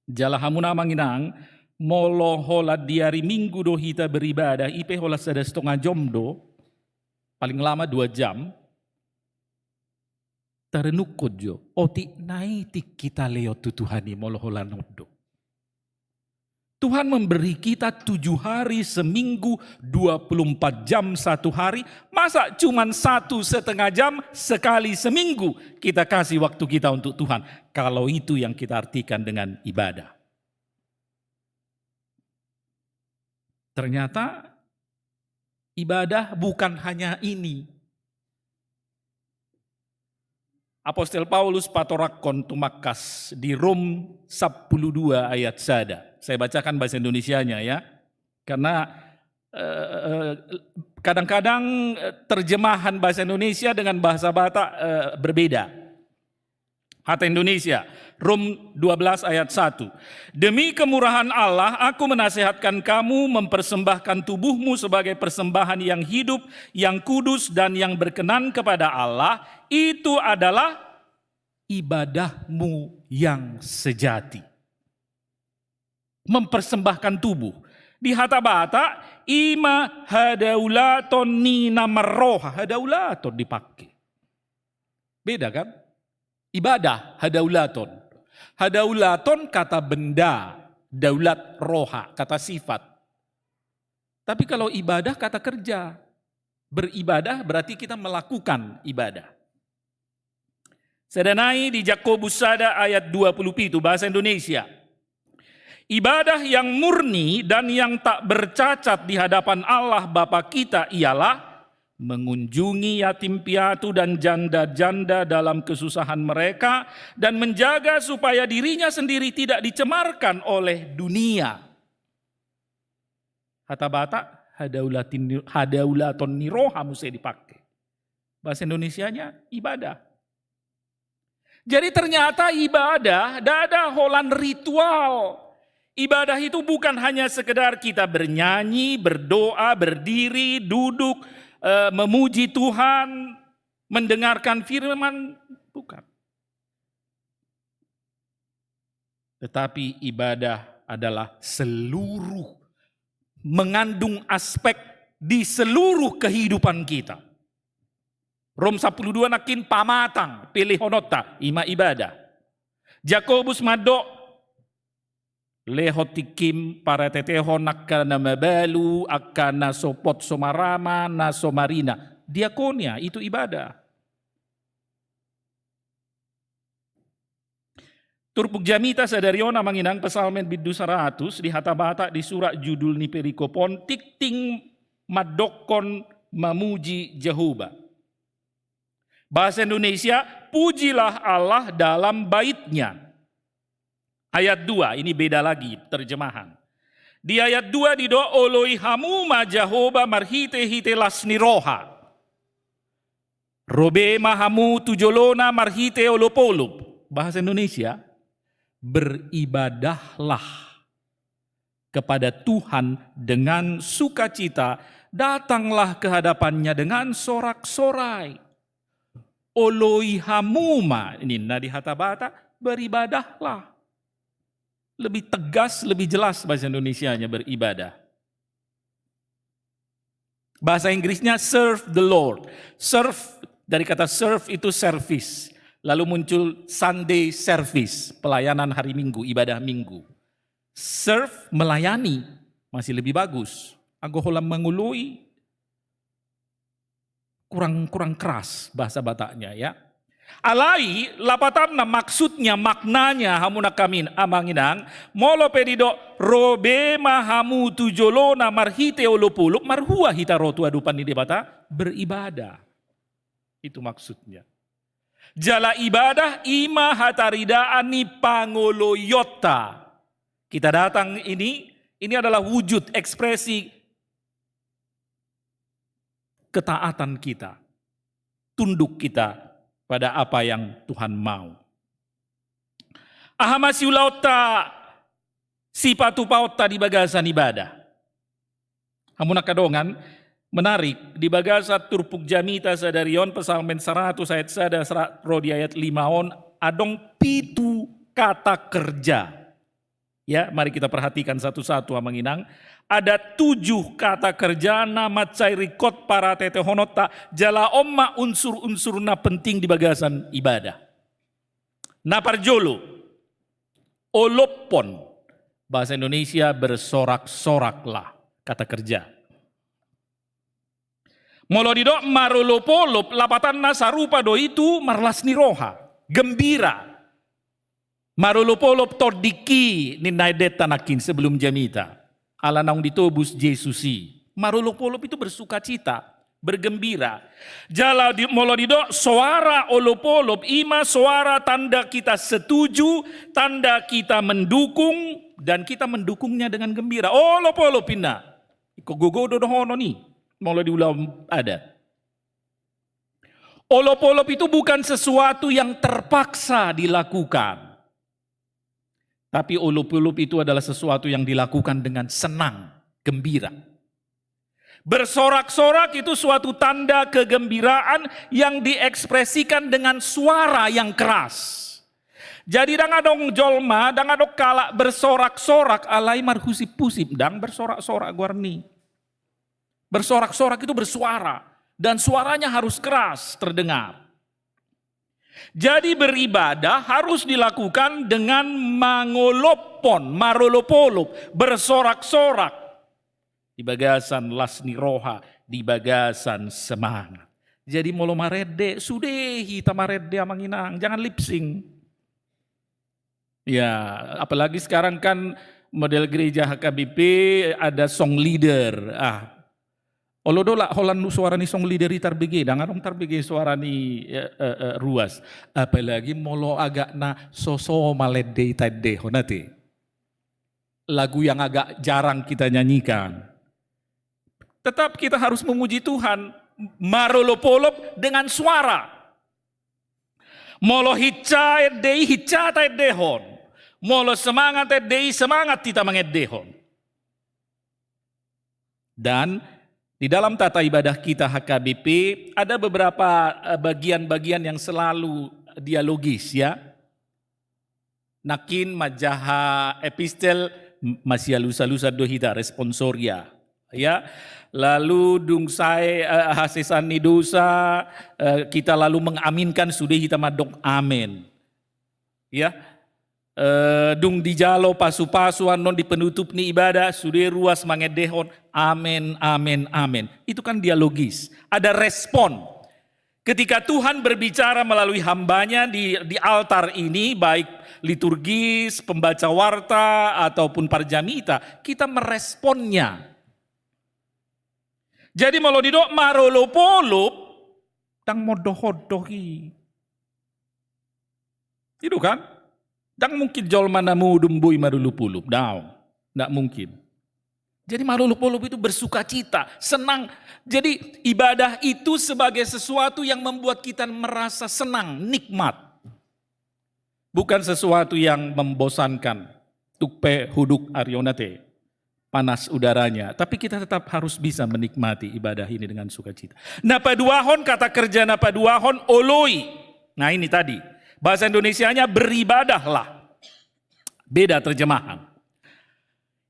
[SPEAKER 7] Jala hamuna manginang molo hola di hari Minggu do hita beribadah ipe hola sada setengah jam do paling lama 2 jam. Tarenukod jo oti naitik kita leo tutuhani molo hola noddo. Tuhan memberi kita 7 hari seminggu, 24 jam 1 hari. Masa cuman 1,5 jam sekali seminggu kita kasih waktu kita untuk Tuhan. Kalau itu yang kita artikan dengan ibadah. Ternyata ibadah bukan hanya ini. Apostel Paulus patorakon tumakas di Rom 12 ayat sada. Saya bacakan bahasa Indonesianya ya. Karena kadang-kadang terjemahan bahasa Indonesia dengan bahasa Batak berbeda. Kata Indonesia, Rom 12 ayat 1. Demi kemurahan Allah, aku menasihatkan kamu mempersembahkan tubuhmu sebagai persembahan yang hidup, yang kudus, dan yang berkenan kepada Allah. Itu adalah ibadahmu yang sejati. Mempersembahkan tubuh. Di Hata Bata, ima hadaulaton ni namarroha. Hadaulaton dipakai. Beda kan? Ibadah hadaulaton. Hadaulaton kata benda, daulat roha, kata sifat. Tapi kalau ibadah kata kerja. Beribadah berarti kita melakukan ibadah. Sedanai di Jakobus sada ayat 20 itu bahasa Indonesia. Ibadah yang murni dan yang tak bercacat di hadapan Allah Bapa kita ialah mengunjungi yatim piatu dan janda-janda dalam kesusahan mereka dan menjaga supaya dirinya sendiri tidak dicemarkan oleh dunia. Kata Batak, hadaulaton niroha mesti dipakai. Bahasa Indonesianya ibadah. Jadi ternyata ibadah ada holan ritual. Ibadah itu bukan hanya sekedar kita bernyanyi, berdoa, berdiri, duduk, memuji Tuhan, mendengarkan firman, bukan. Tetapi ibadah adalah seluruh, mengandung aspek di seluruh kehidupan kita. Rom 12 nakin pamatang, pilih honota, ima ibadah. Jakobus madok, lehotikim para teteho nakana mabalu akana sopot somarama na somarina. Diakonia itu ibadah. Turpuk jamita sadariona manginang pesalmen biddu 100 di Hata Bata di surat judul ni perikopon tikting madokon mamuji Jehovah. Bahasa Indonesia, pujilah Allah dalam baitnya. Ayat 2, ini beda lagi terjemahan. Di ayat 2 dido oloi hamu majahoba marhite hite lasniroha. Robe mahamu tujolona marhite olopolop. Bahasa Indonesia, beribadahlah kepada Tuhan dengan sukacita, datanglah ke hadapannya dengan sorak-sorai. Oloi hamuma, ini nadi Hata Bata, beribadahlah. Lebih tegas, lebih jelas bahasa Indonesianya beribadah. Bahasa Inggrisnya serve the Lord. Serve, dari kata serve itu service. Lalu muncul Sunday service, pelayanan hari Minggu, ibadah Minggu. Serve, melayani, masih lebih bagus. Agoholam mengului, kurang keras bahasa Bataknya ya. Alai lapatanna maksudnya maknanya hamuna kamin amanginang molo pedido robe mahamu tujolona marhite olopuluk marhua hitarotu adupan di debata beribadah. Itu maksudnya. Jala ibadah ima hataridaani pangoloyota. Kita datang ini adalah wujud ekspresi ketaatan kita. Tunduk kita pada apa yang Tuhan mau. Ahamasiulauta sipatu pauta di bagasan ibadah. Hamuna kadongan menarik di bagasa turpuk jamita sadarion pesalmen 100 ayat sada rodi ayat 5 adong pitu kata kerja. Ya, mari kita perhatikan satu-satu amanginang. Ada 7 kata kerja nama cairikot para tetehonota jala omma unsur-unsurna penting di bagasan ibadah. Naparjolo, olopon, bahasa Indonesia bersorak-soraklah kata kerja. Molodido marolopolop lapatan nasarupa do itu marlasni roha, gembira. Marolopolop tordiki ninaidet tanakin sebelum jamita. Ala naung ditobus Yesusi. Marolopolop itu bersuka cita, bergembira. Jala di molodido suara olopolop ima suara tanda kita setuju, tanda kita mendukung dan kita mendukungnya dengan gembira. Olopolop ina. Iko gogodo dohono nih. Mulai diulang ada. Olop-olop itu bukan sesuatu yang terpaksa dilakukan. Tapi olop-olop itu adalah sesuatu yang dilakukan dengan senang, gembira. Bersorak-sorak itu suatu tanda kegembiraan yang diekspresikan dengan suara yang keras. Jadi dang adong jolma, dang adong kala bersorak-sorak alai marhusip-pusip, dang bersorak-sorak guarni. Bersorak-sorak itu bersuara dan suaranya harus keras terdengar. Jadi beribadah harus dilakukan dengan mangolopon, marolopolop, bersorak-sorak. Di bagasan lasni roha, di bagasan semangat. Jadi molo marede, sudehi tamarede amanginang, jangan lipsing. Ya, apalagi sekarang kan model gereja HKBP ada song leader. Olodola holan suara ni song leader tarbege, dangarong tarbege suara ni ruas. Apalagi molo agak na soso malede tade honate. Lagu yang agak jarang kita nyanyikan. Tetap kita harus memuji Tuhan, marolopolop dengan suara. Molo hicca dei hicca dehon. Molo semangat dei semangat kita mangedehon. Dan di dalam tata ibadah kita HKBP ada beberapa bagian-bagian yang selalu dialogis ya. Nakin majaha epistel masih lusa-lusa dohita responsoria ya. Lalu dungsai hasesan ni dosa kita lalu mengaminkan sudah kita madok amin. Ya. Dung dijalo pasu-pasuan non di penutup ni ibadah sudah ruas mangedehon amin amin amin. Itu kan dialogis, ada respon. Ketika Tuhan berbicara melalui hambanya di altar ini, baik liturgis, pembaca warta ataupun parjamita, kita meresponnya. Jadi molodido marolopolop tang modohodohi. Itu kan? Dan mungkin jol mana mudumbui marulupulup, tidak mungkin. Jadi marulupulup itu bersuka cita, senang. Jadi ibadah itu sebagai sesuatu yang membuat kita merasa senang, nikmat. Bukan sesuatu yang membosankan. Tukpe huduk arionate, panas udaranya. Tapi kita tetap harus bisa menikmati ibadah ini dengan sukacita. Napaduahon, kata kerja napaduahon, oloi. Nah ini tadi. Bahasa Indonesianya beribadahlah. Beda terjemahan.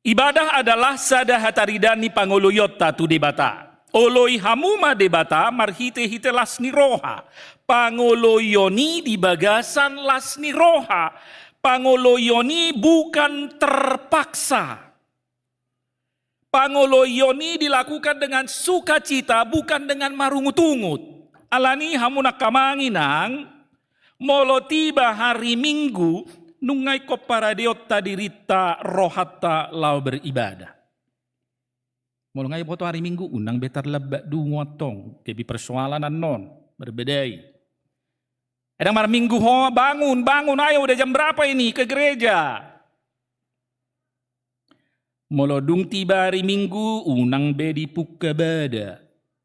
[SPEAKER 7] Ibadah adalah sadahataridani pangoloyota tu debata. Oloi hamuma debata marhite hite lasni roha. Pangoloyoni di bagasan lasni roha. Pangoloyoni bukan terpaksa. Pangoloyoni dilakukan dengan sukacita, bukan dengan marungut-ungut. Alani hamunak kamanginang. Molo tiba hari Minggu, nungai ko para deota dirita rohata lau beribadah. Molo ngai boto hari Minggu, unang betar lebak dungotong, kebi persoalan non, berbedai. Edang mar Minggu ho, bangun, ayo udah jam berapa ini ke gereja. Molo dung tiba hari Minggu, unang bedi puka bada,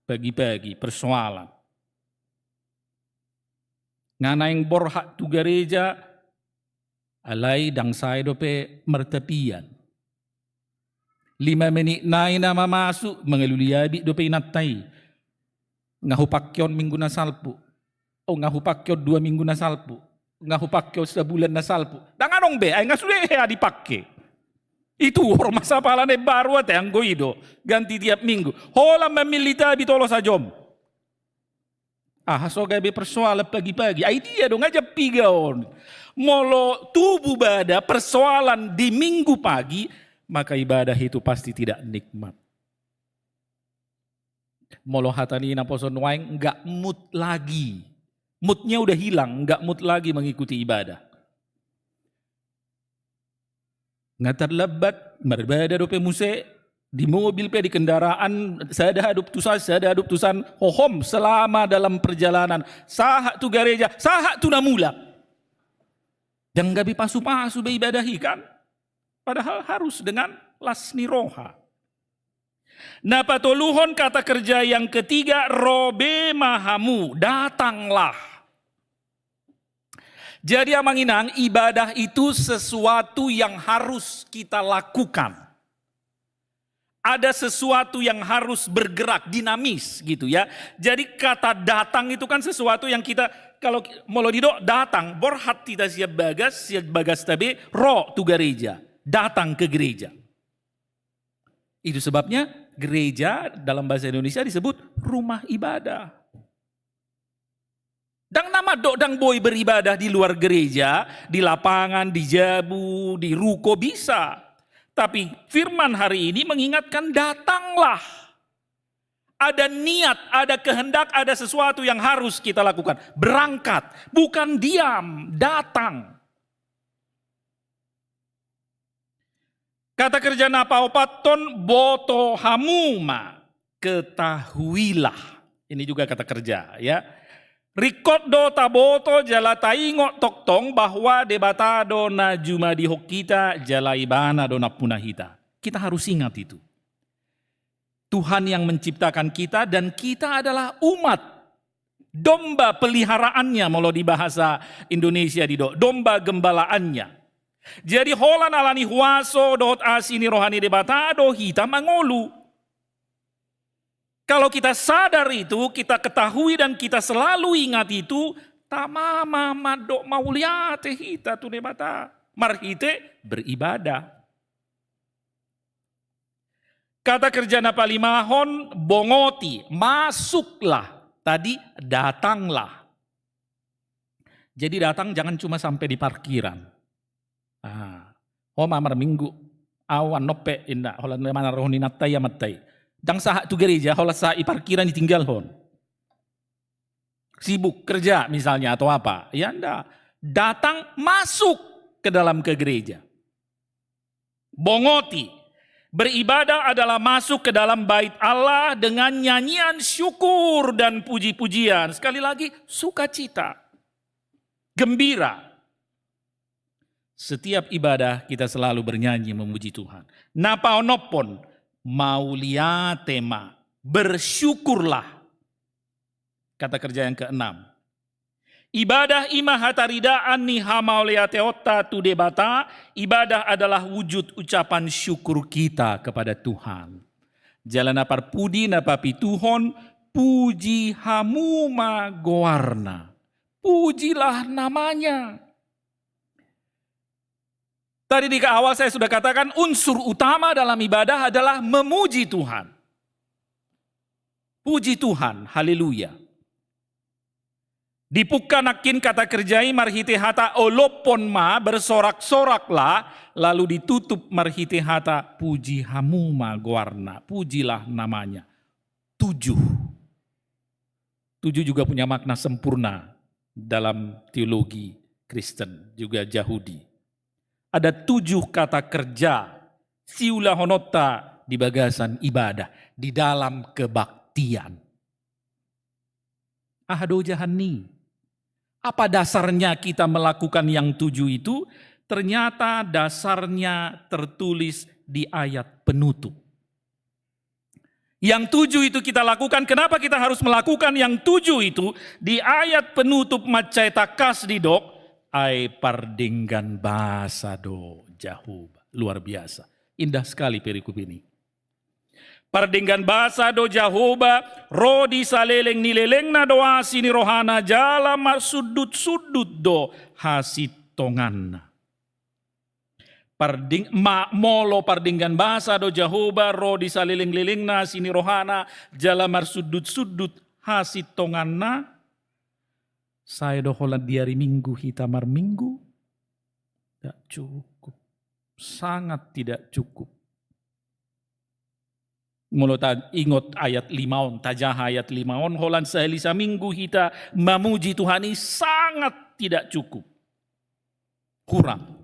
[SPEAKER 7] pagi-pagi persoalan. Nganaing borhak tu gereja, alai dang saya dope mertepian. 5 menit nai nama masuk, mengeluliabi dope inatai. Ngahupakyon minggu na salpu. O ngahupakyon 2 minggu na salpu. Ngahupakyon sebulan na salpu. Dan anong be, ay ngasude ya dipake. Itu ormas apalane baru ate anggo ido. Ganti tiap minggu. Hola memilita bitolo sajom. So gabe persoalan pagi-pagi. Ay dia dong aja pigaon. Molo tubuh bada persoalan di minggu pagi, maka ibadah itu pasti tidak nikmat. Molo hatani na poson waing enggak mood lagi. Moodnya udah hilang, enggak mood lagi mengikuti ibadah. Ngatar lebat, berbeda dope muse, di mobil pe, di kendaraan, saya ada tusan hohom selama dalam perjalanan. Sahak tu gereja, sahak tu namula. Dan gabi pasu-pasu beibadahi kan? Padahal harus dengan lasni roha. Nah patoluhon kata kerja yang ketiga, robe mahamu, datanglah. Jadi amanginang, ibadah itu sesuatu yang harus kita lakukan. Ada sesuatu yang harus bergerak, dinamis gitu ya. Jadi kata datang itu kan sesuatu yang kita, kalau molodido datang, borhat tidak siap bagas tabe, ro tu gereja, datang ke gereja. Itu sebabnya gereja dalam bahasa Indonesia disebut rumah ibadah. Dan nama dang boy beribadah di luar gereja, di lapangan, di jabu, di ruko bisa. Tapi firman hari ini mengingatkan datanglah. Ada niat, ada kehendak, ada sesuatu yang harus kita lakukan. Berangkat, bukan diam, datang. Kata kerja napa opaton boto hamuma, ketahuilah. Ini juga kata kerja ya. Rikot do taboto jala taingo toktong bahwa debatado na juma di hokita jala ibana do na punahita. Kita harus ingat itu. Tuhan yang menciptakan kita dan kita adalah umat. Domba peliharaannya kalau di bahasa Indonesia domba gembalaannya. Jadi holan alani huaso dot asini rohani debatado hita mangolu. Kalau kita sadar itu, kita ketahui dan kita selalu ingat itu, tamama madok mauliate hita tu debata. Marhite beribadah. Kata kerja napalimahon bongoti, masuklah. Tadi datanglah. Jadi datang jangan cuma sampai di parkiran. Mamar minggu awan nope indah holan mana rohni natai amatai. Dang sahak tu gereja, hola sah parkiran ditinggal hon. Sibuk kerja misalnya atau apa. Ya enggak. Datang masuk ke dalam ke gereja. Bongoti. Beribadah adalah masuk ke dalam bait Allah dengan nyanyian syukur dan puji-pujian. Sekali lagi, sukacita. Gembira. Setiap ibadah kita selalu bernyanyi memuji Tuhan. Napa onopon. Mauliatema, bersyukurlah. Kata kerja yang ke-6. Ibadah imah hataridaan niha mauliateota tu debata. Ibadah adalah wujud ucapan syukur kita kepada Tuhan. Jalan apar pudi napa pituhon, puji hamuma goarna. Pujilah namanya. Tadi di awal saya sudah katakan unsur utama dalam ibadah adalah memuji Tuhan. Puji Tuhan, haleluya. Dipukanakin kata kerjai marhite hata olopon ma bersorak-soraklah lalu ditutup marhite hata puji hamuma goarna. Pujilah namanya. 7. 7 juga punya makna sempurna dalam teologi Kristen juga Yahudi. Ada 7 kata kerja siula honota di bagasan ibadah di dalam kebaktian. Ahado jahani. Apa dasarnya kita melakukan yang 7 itu? Ternyata dasarnya tertulis di ayat penutup. Yang 7 itu kita lakukan. Kenapa kita harus melakukan yang 7 itu? Di ayat penutup Maccaita Kasdidok, ai pardinggan bahasa do Jahuba. Luar biasa. Indah sekali perikop ini. Pardinggan bahasa do Jahuba, rodi saleleng nilelengna doa sini rohana jala marsudut-sudut do hasitonganna. Molo pardinggan bahasa do Jahoba rodi saliling-lilingna sini rohana jala marsudut-sudut hasitonganna. Saya do holan diari minggu hitamar minggu. Tidak cukup. Sangat tidak cukup. Molo ingot ayat 5 tajah ayat 5 holan sehelisa minggu hita memuji Tuhan ini sangat tidak cukup. Kurang.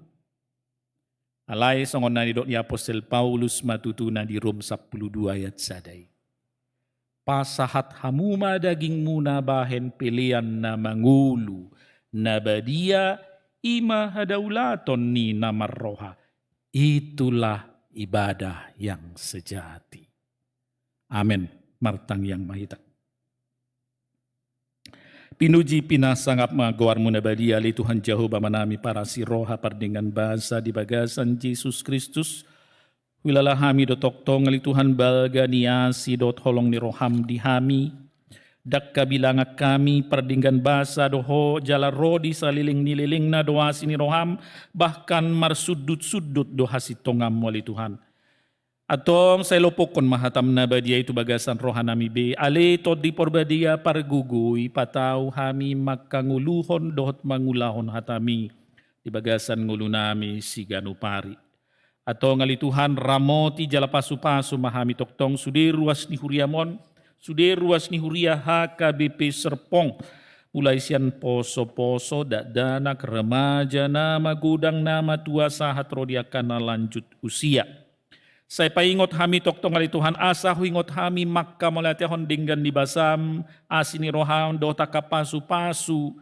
[SPEAKER 7] Alai songon nani dok ni Apostel Paulus matutuna di Rom 12 ayat sadai. Pasahat hamuma daging muna bahen pilihan na mangulu nabadia ima hadaulaton ni namar roha. Itulah ibadah yang sejati. Amin. Martang yang mahita. Pinuji pinasangap magawar muna badia li Tuhan Jehovah manami para si roha pardingan bahasa di bagasan Yesus Kristus. Wilalah hami do toktong li Tuhan balga niasi dot holong ni roham di hami. Dak kabilangak kami pardinggan bahasa doho jala rodi saliling nililing na doa sini roham. Bahkan marsudut-sudut doha si tongam wali Tuhan. Atong sa ilopokon mahatam na badia itu bagasan rohanami be. Ale to di porbadia parguguy pataw hami makanguluhon dohot mangulahon hatami. Di bagasan ngulu nami si ganupari. Atong alituhan ramoti jala pasu-pasu mahami toktong suderuas ni huriamon. Suderuas ni huria HKBP Serpong. Mulai sian poso-poso danak remaja nama gudang nama tua sahat rodiakana lanjut usia. Saya paingot hami toktong ali Tuhan asa huingot hami makka molatehon dinggan di basam asini rohaon do takapasu-pasu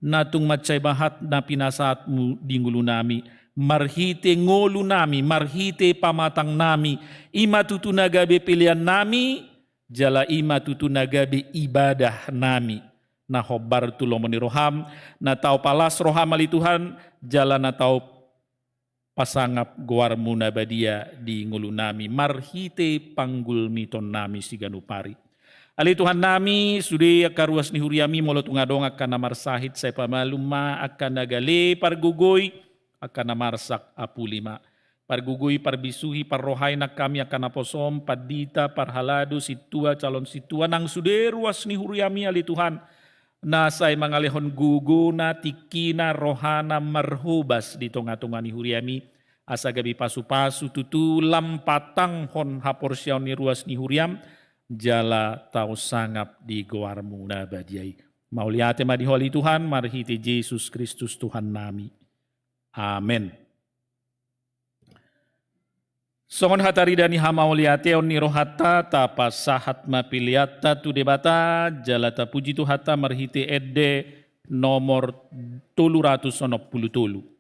[SPEAKER 7] natung macay bahat na pinasatmu dingulu nami marhite ngolu nami marhite pamatang nami ima tutunagabe pilihan nami jala ima tutunagabe ibadah nami na hobar tulomoni roham na tau palas roham ali Tuhan jala na tau pasangap guar muna badia di ngulu nami marhite panggul miton nami si ganupari. Ali Tuhan nami sudi akaruas ni huriami molo tungadong akan namarsahit sa pamaluma akan nagale pargugoy akan namarsak apulima. Pargugoy parbisuhi parrohay na kami akan naposom padita parhalado situa calon situa nang suderuas ni huriami ali Tuhan. Nasay mga lehon gugu na tikina rohana marhubas di tonga-tonga ni huriami. Asa gabi pasu-pasu tutu lampatang hon haporsyaw ni ruas ni huriam. Jala tau sangap di goarmu na badiay. Mauliate madiholi Tuhan marhiti Yesus Kristus Tuhan nami. Amen. Songon hatari dani hamauliate on ni rohata tapas sahat mapiliata tu debata jalata puji tu hata marhite edde nomor 390.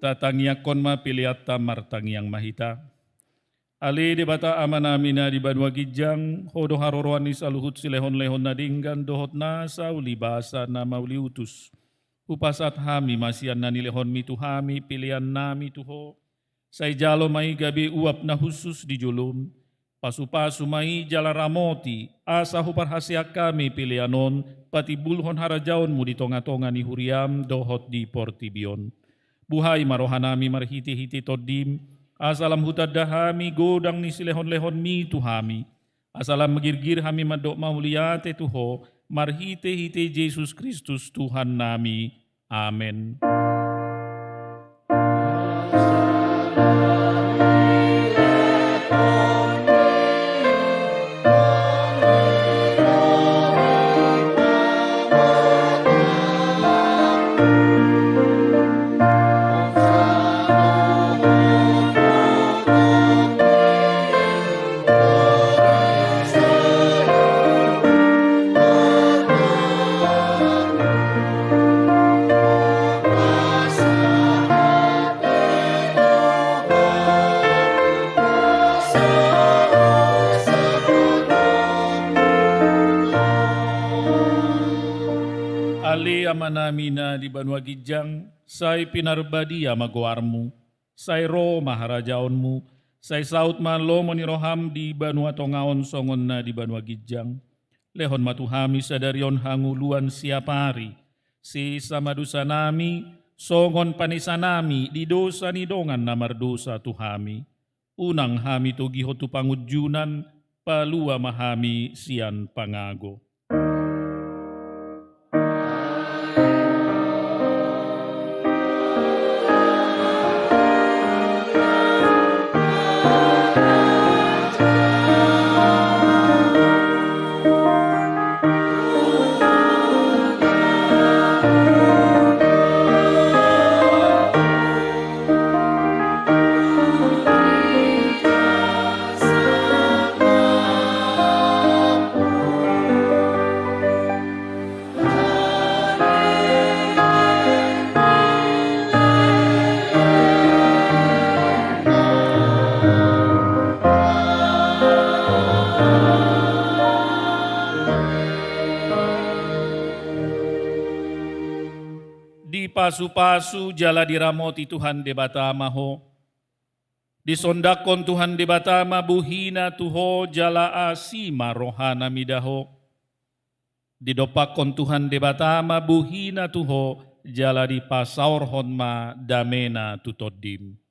[SPEAKER 7] tatangiakon ma piliata martangiang mahita. Ali di bata amanamina di banwa gijang, hodo haroroan ni saluhut silehon-lehon na dinggan dohot na sa ulibasa na mauliutus. Upasat hami masian na nilehon mitu hami pilihan nami tuho. Say jalo may gabi uap na husus di julum. Pasu-pasu may jala ramoti, asa huparhasya kami pilihanon, pati bulhon harajaon mu di tonga-tonga ni huriam dohot di portibion. Buhay marohanami marhiti-hiti todim, asalam hutadahami godang ni silehon-lehon mi tuhami. Asalam magirgir hami madok mauliate tuho, marhite-hite Yesus Kristus Tuhan nami. Amen. Ali amanamina di banwa gijang, say pinarbadia magoarmu, say ro maharajaonmu, say saut malo moniroham di banwa tongaon songon na di banwa gijang. Lehon matuhami sadarion hanguluan siapari, si samadusa nami, songon panisanami di dosa ni dongan na mardosa tuhami. Unang hami to gihotu pangudjunan, palua mahami sian pangago. Di pasu-pasu jala diramoti Tuhan de batama ho. Disondakon Tuhan de batama buhina tuho jala asima rohana midaho. Didopakon Tuhan de batama buhina tuho jala di pasaur honma damena tutodim.